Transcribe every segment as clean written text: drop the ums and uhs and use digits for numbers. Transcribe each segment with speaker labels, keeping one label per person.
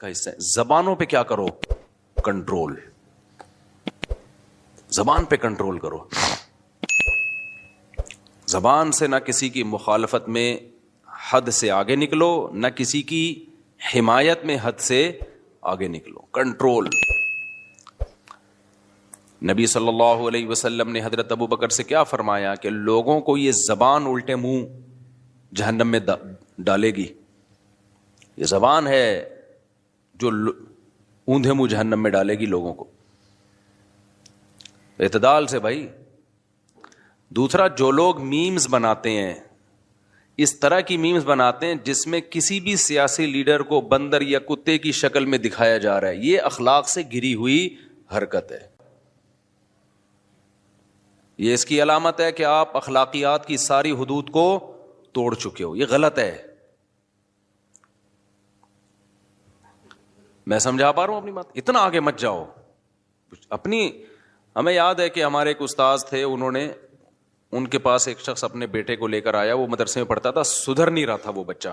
Speaker 1: کا حصہ ہے. زبانوں پہ کیا کرو؟ کنٹرول. زبان پہ کنٹرول کرو. زبان سے نہ کسی کی مخالفت میں حد سے آگے نکلو، نہ کسی کی حمایت میں حد سے آگے نکلو. کنٹرول. نبی صلی اللہ علیہ وسلم نے حضرت ابو بکر سے کیا فرمایا کہ لوگوں کو یہ زبان الٹے منہ جہنم میں ڈالے گی. یہ زبان ہے جو اوندھے منہ جہنم میں ڈالے گی لوگوں کو. اعتدال سے بھائی. دوسرا، جو لوگ میمز بناتے ہیں، اس طرح کی میمز بناتے ہیں جس میں کسی بھی سیاسی لیڈر کو بندر یا کتے کی شکل میں دکھایا جا رہا ہے، یہ اخلاق سے گری ہوئی حرکت ہے. یہ اس کی علامت ہے کہ آپ اخلاقیات کی ساری حدود کو توڑ چکے ہو. یہ غلط ہے. میں سمجھا پا رہا ہوں اپنی بات؟ اتنا آگے مت جاؤ. ہمیں یاد ہے کہ ہمارے ایک استاذ تھے، ان کے پاس ایک شخص اپنے بیٹے کو لے کر آیا. وہ مدرسے میں پڑھتا تھا، سدھر نہیں رہا تھا وہ بچہ.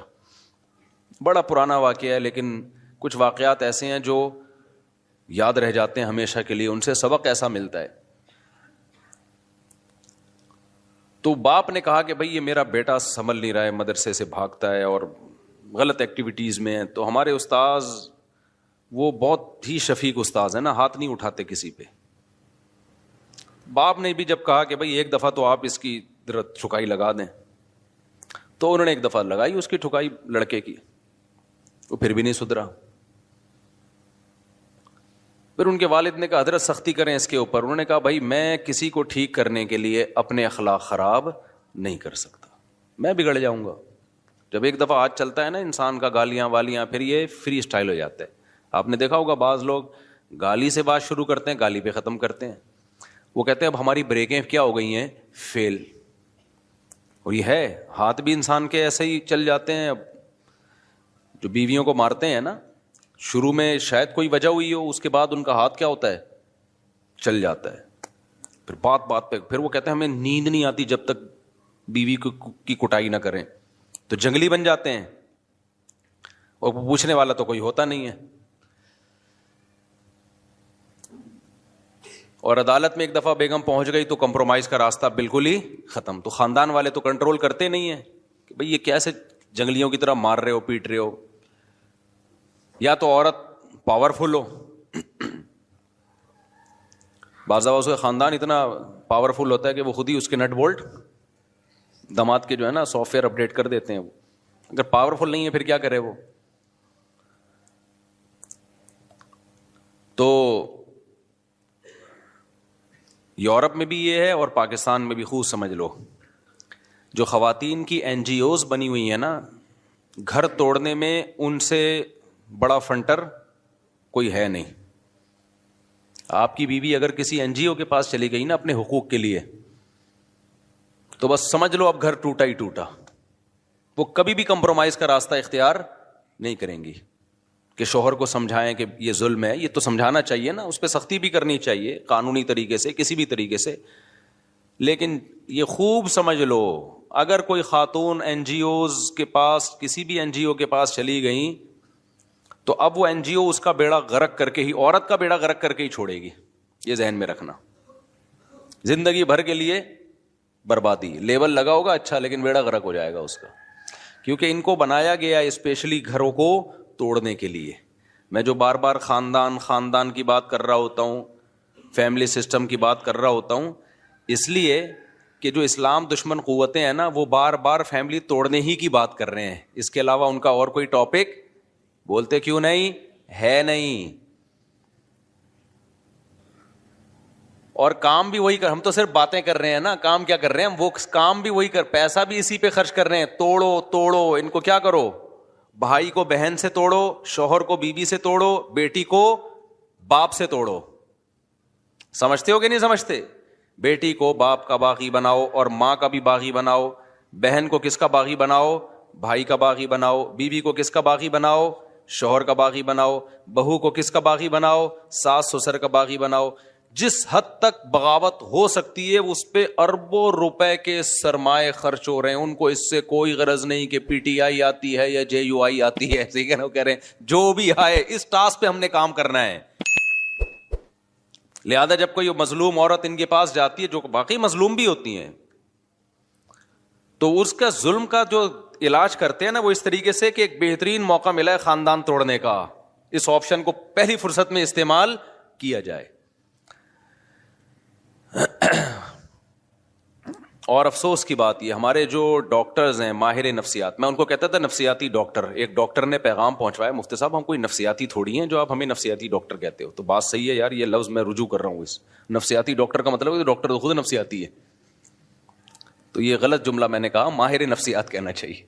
Speaker 1: بڑا پرانا واقعہ ہے، لیکن کچھ واقعات ایسے ہیں جو یاد رہ جاتے ہیں ہمیشہ کے لیے. ان سے سبق ایسا ملتا ہے. تو باپ نے کہا کہ بھئی یہ میرا بیٹا سنبھل نہیں رہا ہے، مدرسے سے بھاگتا ہے اور غلط ایکٹیویٹیز میں ہے. تو ہمارے استاذ وہ بہت ہی شفیق استاذ ہے نا، ہاتھ نہیں اٹھاتے کسی پہ. باپ نے بھی جب کہا کہ بھئی ایک دفعہ تو آپ اس کی ٹھکائی لگا دیں، تو انہوں نے ایک دفعہ لگائی اس کی ٹھکائی لڑکے کی. وہ پھر بھی نہیں سدھرا. پھر ان کے والد نے کہا حضرت سختی کریں اس کے اوپر. انہوں نے کہا بھائی میں کسی کو ٹھیک کرنے کے لیے اپنے اخلاق خراب نہیں کر سکتا، میں بگڑ جاؤں گا. جب ایک دفعہ ہاتھ چلتا ہے نا انسان کا، گالیاں والیاں، پھر یہ فری اسٹائل ہو جاتا ہے. آپ نے دیکھا ہوگا بعض لوگ گالی سے بات شروع کرتے ہیں، گالی پہ ختم کرتے ہیں. وہ کہتے ہیں اب ہماری بریکیں کیا ہو گئی ہیں؟ فیل. اور یہ ہے، ہاتھ بھی انسان کے ایسے ہی چل جاتے ہیں. اب جو بیویوں کو مارتے ہیں نا، شروع میں شاید کوئی وجہ ہوئی ہو، اس کے بعد ان کا ہاتھ کیا ہوتا ہے؟ چل جاتا ہے. پھر بات بات پہ پھر وہ کہتے ہیں ہمیں نیند نہیں آتی جب تک بیوی کی کٹائی نہ کریں. تو جنگلی بن جاتے ہیں، اور پوچھنے والا تو کوئی ہوتا نہیں ہے. اور عدالت میں ایک دفعہ بیگم پہنچ گئی تو کمپرومائز کا راستہ بالکل ہی ختم. تو خاندان والے تو کنٹرول کرتے نہیں ہیں کہ بھئی یہ کیسے جنگلیوں کی طرح مار رہے ہو، پیٹ رہے ہو. یا تو عورت پاورفل ہو، بعض اوقات اس کا خاندان اتنا پاورفل ہوتا ہے کہ وہ خود ہی اس کے نٹ بولٹ داماد کے جو ہے نا سافٹ ویئر اپڈیٹ کر دیتے ہیں. وہ اگر پاورفل نہیں ہے پھر کیا کرے وہ؟ تو یورپ میں بھی یہ ہے اور پاکستان میں بھی. خوب سمجھ لو، جو خواتین کی این جی اوز بنی ہوئی ہیں نا، گھر توڑنے میں ان سے بڑا فنٹر کوئی ہے نہیں. آپ کی بیوی اگر کسی این جی او کے پاس چلی گئی نا اپنے حقوق کے لیے، تو بس سمجھ لو اب گھر ٹوٹا ہی ٹوٹا. وہ کبھی بھی کمپرومائز کا راستہ اختیار نہیں کریں گی کہ شوہر کو سمجھائیں کہ یہ ظلم ہے. یہ تو سمجھانا چاہیے نا، اس پہ سختی بھی کرنی چاہیے قانونی طریقے سے، کسی بھی طریقے سے. لیکن یہ خوب سمجھ لو، اگر کوئی خاتون این جی اوز کے پاس، کسی بھی این جی او کے پاس چلی گئیں، تو اب وہ این جی او اس کا بیڑا غرق کر کے ہی، عورت کا بیڑا غرق کر کے ہی چھوڑے گی. یہ ذہن میں رکھنا. زندگی بھر کے لیے بربادی. لیول لگا ہوگا اچھا، لیکن بیڑا غرق ہو جائے گا اس کا. کیونکہ ان کو بنایا گیا اسپیشلی گھروں کو توڑنے کے لیے. میں جو بار بار خاندان کی بات کر رہا ہوتا ہوں، فیملی سسٹم کی بات کر رہا ہوتا ہوں، اس لیے کہ جو اسلام دشمن قوتیں ہیں نا، وہ بار بار فیملی توڑنے ہی کی بات کر رہے ہیں. اس کے علاوہ ان کا اور کوئی ٹاپک بولتے کیوں نہیں ہے؟ نہیں. اور کام بھی وہی ہم تو صرف باتیں کر رہے ہیں نا، کام کیا کر رہے ہیں ہم؟ وہ کام بھی وہی پیسہ بھی اسی پہ خرچ کر رہے ہیں. توڑو ان کو. کیا کرو؟ بھائی کو بہن سے توڑو، شوہر کو بیوی سے توڑو، بیٹی کو باپ سے توڑو. سمجھتے ہو کہ نہیں سمجھتے؟ بیٹی کو باپ کا باغی بناؤ اور ماں کا بھی باغی بناؤ. بہن کو کس کا باغی بناؤ؟ بھائی کا باغی بناؤ. بیوی کو کس کا باغی بناؤ؟ شوہر کا باغی بناؤ. بہو کو کس کا باغی بناؤ؟ ساس سسر کا باغی بناؤ. جس حد تک بغاوت ہو سکتی ہے اس پہ اربوں روپے کے سرمائے خرچ ہو رہے ہیں. ان کو اس سے کوئی غرض نہیں کہ پی ٹی آئی آتی ہے یا جے یو آئی آتی ہے, ٹھیک ہے نا, وہ کہہ رہے ہیں جو بھی آئے اس ٹاسک پہ ہم نے کام کرنا ہے. لہذا جب کوئی مظلوم عورت ان کے پاس جاتی ہے, جو باقی مظلوم بھی ہوتی ہیں, تو اس کا ظلم کا جو علاج کرتے ہیں نا وہ اس طریقے سے کہ ایک بہترین موقع ملا ہے خاندان توڑنے کا, اس آپشن کو پہلی فرصت میں استعمال کیا جائے. اور افسوس کی بات یہ, ہمارے جو ڈاکٹرز ہیں ماہر نفسیات, میں ان کو کہتا تھا نفسیاتی ڈاکٹر. ایک ڈاکٹر نے پیغام پہنچوایا, مفتی صاحب ہم کوئی نفسیاتی تھوڑی ہیں جو آپ ہمیں نفسیاتی ڈاکٹر کہتے ہو. تو بات صحیح ہے یار, یہ لفظ میں رجوع کر رہا ہوں. اس نفسیاتی ڈاکٹر کا مطلب ہے کہ ڈاکٹر تو خود نفسیاتی ہے, تو یہ غلط جملہ میں نے کہا, ماہر نفسیات کہنا چاہیے.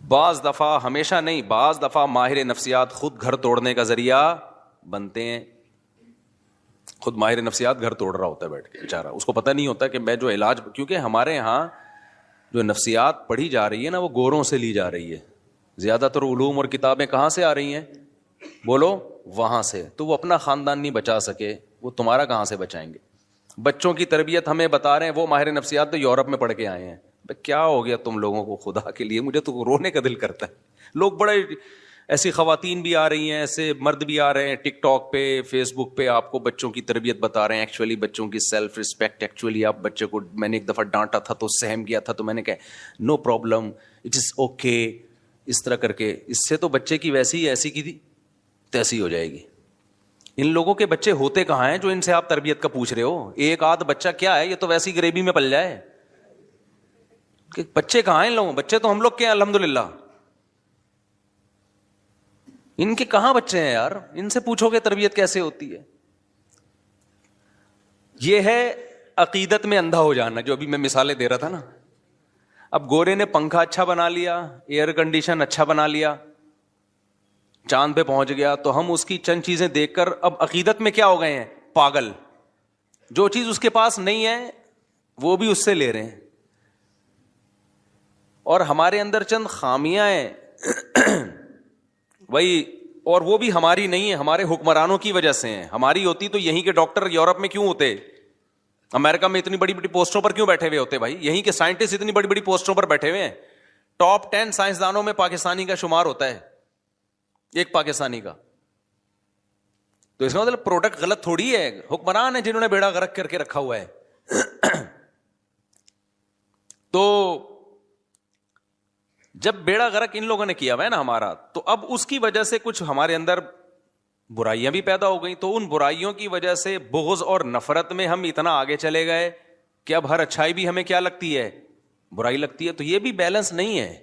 Speaker 1: بعض دفعہ, ہمیشہ نہیں, بعض دفعہ ماہر نفسیات خود گھر توڑنے کا ذریعہ بنتے ہیں. خود ماہر نفسیات گھر توڑ رہا ہوتا ہے بیٹھ کے بیچارہ, اس کو پتہ نہیں ہوتا کہ میں جو علاج, کیونکہ ہمارے ہاں جو نفسیات پڑھی جا رہی ہے نا وہ گوروں سے لی جا رہی ہے. زیادہ تر علوم اور کتابیں کہاں سے آ رہی ہیں, بولو, وہاں سے. تو وہ اپنا خاندان نہیں بچا سکے, وہ تمہارا کہاں سے بچائیں گے. بچوں کی تربیت ہمیں بتا رہے ہیں وہ ماہر نفسیات تو یورپ میں پڑھ کے آئے ہیں. کیا ہو گیا تم لوگوں کو, خدا کے لیے مجھے تو رونے کا دل کرتا ہے. لوگ بڑے, ایسی خواتین بھی آ رہی ہیں, ایسے مرد بھی آ رہے ہیں ٹک ٹاک پہ, فیس بک پہ, آپ کو بچوں کی تربیت بتا رہے ہیں. ایکچولی بچوں کی سیلف رسپیکٹ, ایکچولی آپ بچے کو, میں نے ایک دفعہ ڈانٹا تھا تو سہم گیا تھا, تو میں نے کہا no problem, it is okay, اس طرح کر کے. اس سے تو بچے کی ویسی ایسی کی تھی تیسی ہو جائے گی. ان لوگوں کے بچے ہوتے کہاں ہیں جو ان سے آپ تربیت کا پوچھ رہے ہو. ایک آدھ بچہ کیا ہے, یہ تو ویسی گریبی میں پل جائے. کہ بچے کہاں ہیں ان لوگوں, بچے تو ہم لوگ کے ہیں الحمدللہ. ان کے کہاں بچے ہیں یار, ان سے پوچھو کہ تربیت کیسے ہوتی ہے. یہ ہے عقیدت میں اندھا ہو جانا, جو ابھی میں مثالیں دے رہا تھا نا. اب گورے نے پنکھا اچھا بنا لیا, ایئر کنڈیشن اچھا بنا لیا, چاند پہ پہنچ گیا, تو ہم اس کی چند چیزیں دیکھ کر اب عقیدت میں کیا ہو گئے ہیں, پاگل. جو چیز اس کے پاس نہیں ہے وہ بھی اس سے لے رہے ہیں. اور ہمارے اندر چند خامیاں ہیں وہی, اور وہ بھی ہماری نہیں ہے, ہمارے حکمرانوں کی وجہ سے ہیں. ہماری ہوتی تو یہیں کے ڈاکٹر یورپ میں کیوں ہوتے, امریکہ میں اتنی بڑی بڑی پوسٹوں پر کیوں بیٹھے ہوئے ہوتے بھائی. یہیں کے سائنٹسٹ اتنی بڑی بڑی پوسٹوں پر بیٹھے ہوئے ہیں. ٹاپ 10 سائنسدانوں میں پاکستانی کا شمار ہوتا ہے, ایک پاکستانی کا. تو اس کا مطلب پروڈکٹ غلط تھوڑی ہے, حکمران ہے جنہوں نے بیڑا غرق کر کے رکھا ہوا ہے. تو جب بیڑا غرق ان لوگوں نے کیا ہوا ہے نا ہمارا, تو اب اس کی وجہ سے کچھ ہمارے اندر برائیاں بھی پیدا ہو گئیں. تو ان برائیوں کی وجہ سے بغض اور نفرت میں ہم اتنا آگے چلے گئے کہ اب ہر اچھائی بھی ہمیں کیا لگتی ہے, برائی لگتی ہے. تو یہ بھی بیلنس نہیں ہے.